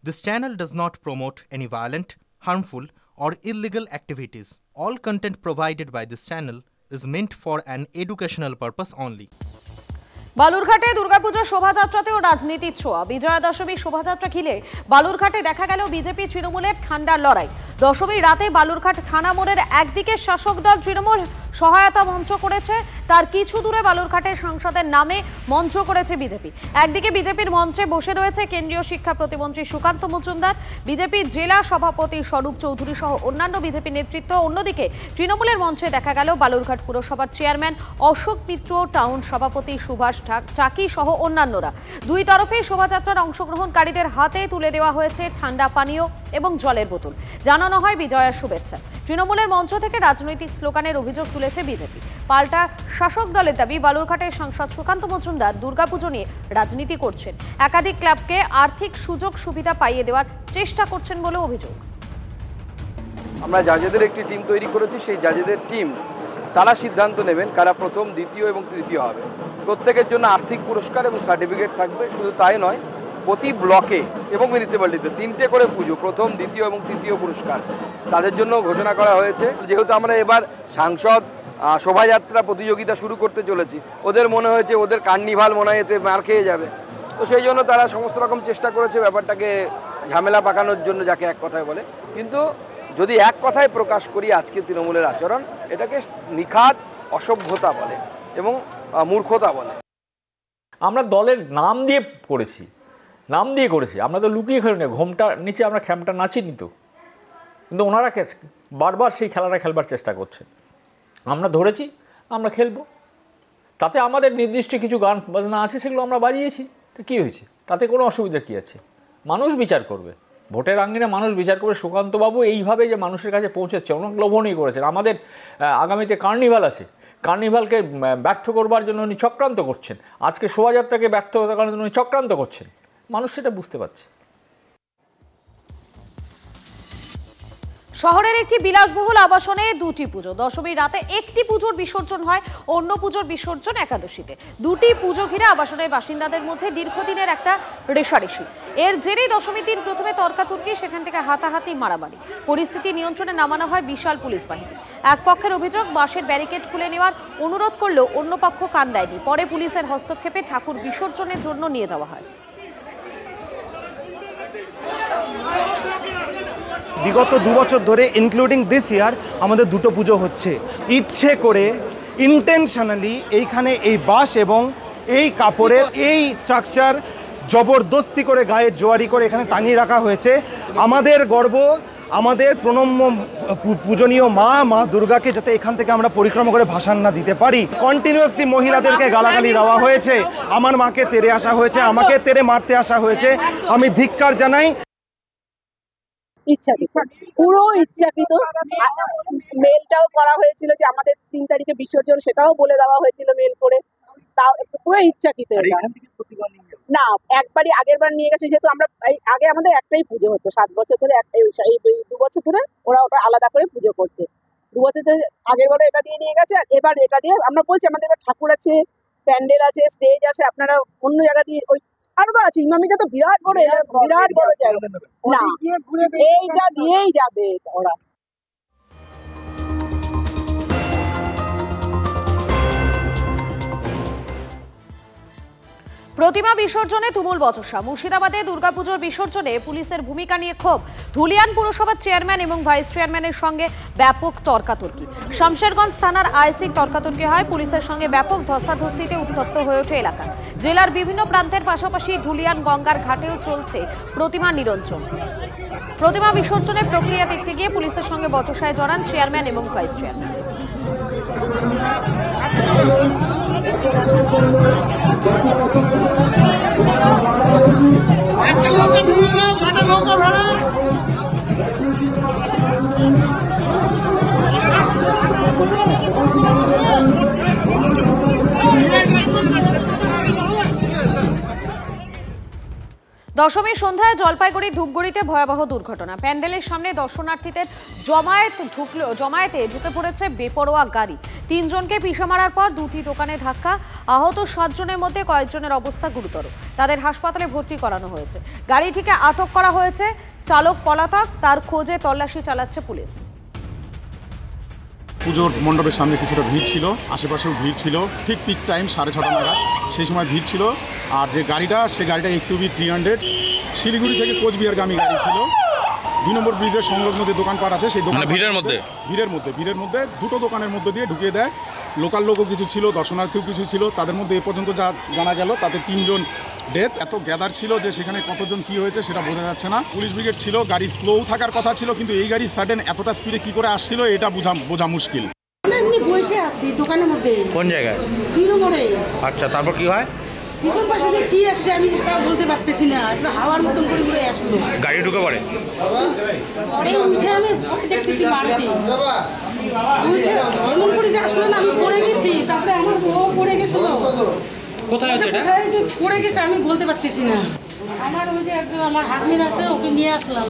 This channel does not promote any violent, harmful, or illegal activities. All content provided by this channel is meant for an educational purpose only. বালুরঘাটে দুর্গাপূজার শোভাযাত্রাতেও রাজনীতির ছোঁয়া। বিজয়া দশমী শোভাযাত্রা ঘিরে বালুরঘাটে দেখা গেল BJP তৃণমূলের ঠান্ডার লড়াই। দশমীর রাতে বালুরঘাট থানা মোড়ের একদিকে শাসক দল তৃণমূল সহায়তা মঞ্চ করেছে, তার কিছু দূরে বালুরঘাটের সাংসদের নামে মঞ্চ করেছে বিজেপি। একদিকে বিজেপির মঞ্চে বসে রয়েছে কেন্দ্রীয় শিক্ষা প্রতিমন্ত্রী সুকান্ত মজুমদার, বিজেপির জেলা সভাপতি স্বরূপ চৌধুরী সহ অন্যান্য বিজেপি নেতৃত্ব। অন্যদিকে তৃণমূলের মঞ্চে দেখা গেল বালুরঘাট পুরসভার চেয়ারম্যান অশোক মিত্র, টাউন সভাপতি সুভাষ চাকি সহ অন্যান্যরা। দুই তরফেই শোভাযাত্রার অংশগ্রহণকারীদের হাতে তুলে দেওয়া হয়েছে ঠান্ডা পানীয় এবং জলের বোতল। জানানো হয় বিজয়ার শুভেচ্ছা। তৃণমূলের মঞ্চ থেকে রাজনৈতিক স্লোগানের অভিযোগ তুলেছে বিজেপি। পাল্টা শাসক দলের দাবি, বালুরঘাটের সাংসদ সুকান্ত মজুমদার দুর্গাপুজো নিয়ে রাজনীতি করছেন, একাধিক ক্লাবকে আর্থিক সুযোগ সুবিধা পাইয়ে দেওয়ার চেষ্টা করছেন বলে অভিযোগ। আমরা জাজেদের একটি টিম তৈরি করেছি, সেই জাজেদের টিম তারা সিদ্ধান্ত নেবেন কারা প্রথম, দ্বিতীয় এবং তৃতীয় হবে। প্রত্যেকের জন্য আর্থিক পুরস্কার এবং সার্টিফিকেট থাকবে। শুধু তাই নয়, প্রতি ব্লকে এবং মিউনিসিপ্যালিটিতে 3টে করে পুজো, প্রথম, দ্বিতীয় এবং তৃতীয় পুরস্কার তাদের জন্য ঘোষণা করা হয়েছে। যেহেতু আমরা এবার সাংসদ শোভাযাত্রা প্রতিযোগিতা শুরু করতে চলেছি, ওদের মনে হয়েছে ওদের কার্নিভাল মনে হয় এতে মার খেয়ে যাবে, তো সেই জন্য তারা সমস্ত রকম চেষ্টা করেছে ব্যাপারটাকে ঝামেলা পাকানোর জন্য, যাকে এক কথায় বলে। কিন্তু যদি এক কথায় প্রকাশ করি আজকে তৃণমূলের আচরণ, এটাকে নিখাত অসভ্যতা বলে এবং মূর্খতা বলে। আমরা দলের নাম দিয়ে করেছি, আমরা তো লুকিয়ে খেলি না, ঘোমটার নিচে আমরা খ্যামটা নাচিনি তো। কিন্তু ওনারা বারবার সেই খেলাটা খেলবার চেষ্টা করছেন। আমরা ধরেছি, আমরা খেলবো। তাতে আমাদের নির্দিষ্ট কিছু গান বাজনা আছে, সেগুলো আমরা বাজিয়েছি। তো কী হয়েছে? তাতে কোনো অসুবিধা কী আছে? মানুষ বিচার করবে, ভোটের আঙ্গিনে মানুষ বিচার করবে। সুকান্তবাবু এইভাবে যে মানুষের কাছে পৌঁছেছে, অনেক লোভনীয় করেছেন। আমাদের আগামীতে কার্নিভাল আছে, কার্নিভালকে ব্যর্থ করবার জন্য উনি চক্রান্ত করছেন। আজকে শোভাযাত্রাকে ব্যর্থ করার জন্য উনি চক্রান্ত করছেন। মানুষ সেটা বুঝতে পারছে। শহরের একটি বিলাসবহুল আবাসনে দুটি পুজো। দশমীর রাতে একটি পুজোর বিসর্জন হয়, অন্য পুজোর বিসর্জন একাদশীতে। দুটি পুজো ঘিরে আবাসনের বাসিন্দাদের মধ্যে দীর্ঘদিনের একটা রেষারেষি। এর জেরেই দশমীর দিন প্রথমে তর্কাতর্কি, সেখান থেকে হাতাহাতি, মারামারি। পরিস্থিতি নিয়ন্ত্রণে নামানো হয় বিশাল পুলিশ বাহিনী। এক পক্ষের অভিযোগ, বাঁশের ব্যারিকেড খুলে নেওয়ার অনুরোধ করলেও অন্য পক্ষ কান দেয়নি। পরে পুলিশের হস্তক্ষেপে ঠাকুর বিসর্জনের জন্য নিয়ে যাওয়া হয়। বিগত 2 বছর ধরে ইনক্লুডিং দিস ইয়ার আমাদের দুটো পুজো হচ্ছে। ইচ্ছে করে ইন্টেনশনালি এইখানে এই বাঁশ এবং এই কাপড়ের এই স্ট্রাকচার জবরদস্তি করে গায়ে জোয়ারি করে এখানে টাঙিয়ে রাখা হয়েছে। আমাদের গর্ব, আমাদের প্রণম্য পূজনীয় মা দুর্গাকে যাতে এখান থেকে আমরা পরিক্রমা করে ভাসান না দিতে পারি। কন্টিনিউয়াসলি মহিলাদেরকে গালাগালি দেওয়া হয়েছে, আমার মাকে তেড়ে আসা হয়েছে, আমাকে তেড়ে মারতে আসা হয়েছে। আমি ধিক্কার জানাই। ইচ্ছাকৃত, পুরো ইচ্ছাকৃত। মেলটাও করা হয়েছিল যে আমাদের 3 তারিখে বিসর্জন, সেটাও বলে দেওয়া হয়েছিল মেল করে। তাও পুরো ইচ্ছাকৃত। না, একবারই আগের বার নিয়ে গেছে, যেহেতু আমরা আগে আমাদের একটাই পুজো হতো 7 বছর ধরে। এই 2 বছর ধরে ওরা ওটা আলাদা করে পুজো করছে। 2 বছর ধরে আগের বারও এটা দিয়ে নিয়ে গেছে, আর এবার এটা দিয়ে। আমরা বলছি আমাদের এবার ঠাকুর আছে, প্যান্ডেল আছে, স্টেজ আছে, আপনারা অন্য জায়গা দিয়ে ওই আরো তো আছে। ইমামিটা তো বিরাট বড় জায়গা, না এইটা দিয়েই যাবে ওরা। প্রতিমা বিসর্জনে তুমুল বচসা। মুর্শিদাবাদে দুর্গাপুজোর বিসর্জনে পুলিশের ভূমিকা নিয়ে ক্ষোভ। ধুলিয়ান পুরসভার চেয়ারম্যান এবং ভাইস চেয়ারম্যানের সঙ্গে ব্যাপক তর্কাতর্কি। শামশেরগঞ্জ থানার আইসি তর্কাতর্কি হয়, পুলিশের সঙ্গে ব্যাপক ধস্তাধস্তিতে উত্তপ্ত হয়ে ওঠে এলাকা। জেলার বিভিন্ন প্রান্তের পাশাপাশি ধুলিয়ান গঙ্গার ঘাটেও চলছে প্রতিমা নিরঞ্জন। প্রতিমা বিসর্জনের প্রক্রিয়া দেখতে গিয়ে পুলিশের সঙ্গে বচসায় জড়ান চেয়ারম্যান এবং ভাইস চেয়ারম্যান। দশমীর সন্ধ্যায় জলপাইগুড়ি ধূপগুড়িতে ভয়াবহ দুর্ঘটনা। প্যান্ডেলের সামনে দর্শনার্থীদের জমায়েতে ঢুকে পড়েছে বেপরোয়া গাড়ি। 3 জনকে পিষে মারার পর 2টি দোকানে ধাক্কা। আহত 7 জনের মধ্যে কয়েকজনের অবস্থা গুরুতর। তাদের হাসপাতালে ভর্তি করানো হয়েছে। গাড়িটিকে আটক করা হয়েছে। চালক পলাতক, তার খোঁজে তল্লাশি চালাচ্ছে পুলিশ। পুজোর মণ্ডপের সামনে কিছুটা ভিড় ছিল, আশেপাশেও ভিড় ছিল। ঠিক পিক টাইম 6:30 নাগাদ সেই সময় ভিড় ছিল। আর যে গাড়িটা, সে গাড়িটা XUV 300 শিলিগুড়ি থেকে কোচবিহারগামী গাড়ি ছিল। 2 নম্বর ব্রিজের সংলগ্ন যে দোকানপাট আছে সেই দোকান ভিড়ের মধ্যে 2টো দোকানের মধ্যে দিয়ে ঢুকিয়ে দেয়। লোকাল লোকও কিছু ছিল, দর্শনার্থীও কিছু ছিল। তাদের মধ্যে এ পর্যন্ত যা জানা গেল তাতে 3 জন ডেথ। এত গ্যাদার ছিল যে সেখানে কতজন কি হয়েছে সেটা বোঝা যাচ্ছে না। পুলিশ ব্রিগেড ছিল, গাড়ি স্লো থাকার কথা ছিল, কিন্তু এই গাড়ি সাডেন এতটা স্পিডে কি করে আসছিল এটা বোঝা মুশকিল। এমনি বসে আছি দোকানের মধ্যে। কোন জায়গায়? হিরো মোড়ে। আচ্ছা, তারপর কি হয়? পিছন পাশে যে কি আসছে আমি তাও বলতে পারতেছি না, একটু হাওয়ার মতন করে ঘুরে আসলো, গাড়ি ঢুকে পড়ে। পরে উঠে আমি দেখতেছি বাড়িতে উঠে এমন করে যে আসলো না, আমি পড়ে গেছি। তারপরে আমার বউ পড়ে গেছিল। কোথায় আছে এটা? কোথায় যে পড়ে গেছে আমি বলতে পারতেছি না। আমার ওই যে একজন আমার হাজবেন্ড আছে, ওকে নিয়ে আসলাম।